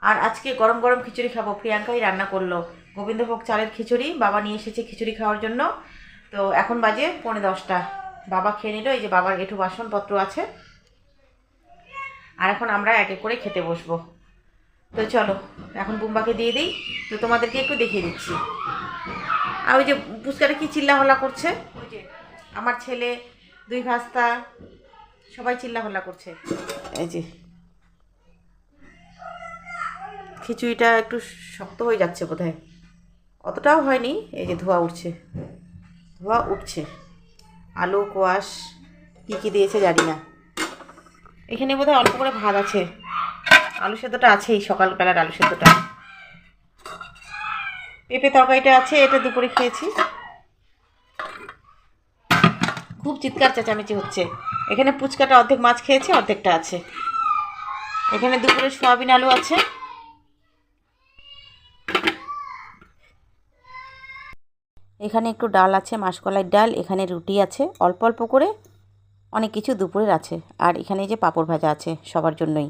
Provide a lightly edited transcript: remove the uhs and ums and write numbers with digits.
আর আজকে গরম গরম খিচুড়ি খাবো। প্রিয়াঙ্কাই রান্না করলো গোবিন্দভোগ চালের খিচুড়ি। বাবা নিয়ে এসেছে খিচুড়ি খাওয়ার জন্য। তো এখন বাজে 9:45। বাবা খেয়ে নিল, এই যে বাবার এঁঠো বাসনপত্র আছে। আর এখন আমরা এক এক করে খেতে বসবো। তো চলো এখন বুম্বাকে দিয়ে দিই। তো তোমাদেরকে একটু দেখিয়ে দিচ্ছি। আর ওই যে পুচকাটা কি চিল্লাহল্লা করছে, ওই যে আমার ছেলে, দুই ভাস্তা, সবাই চিল্লাহল্লা করছে। এই যে খিচুড়িটা একটু শক্ত হয়ে যাচ্ছে বোধহয়, অতটাও হয়নি। এই যে ধোয়া উঠছে, ধোয়া উঠছে। আলু কোয়াশ কী কী দিয়েছে জানি না। এখানে বোধহয় অল্প করে ভাত আছে, আলু সেদ্ধটা আছেই, সকালবেলার আলু সেদ্ধটা। পেঁপে তরকারিটা আছে, এটা দুপুরে খেয়েছি। খুব চিৎকার চেঁচামেচি হচ্ছে। এখানে পুচকাটা অর্ধেক মাছ খেয়েছে, অর্ধেকটা আছে। এখানে দুপুরে সয়াবিন আলু আছে। এখানে একটু ডাল আছে, মাসকলাইয়ের ডাল। এখানে রুটি আছে অল্প অল্প করে, অনেক কিছু দুপুরের আছে। আর এখানে যে পাঁপড় ভাজা আছে সবার জন্যই।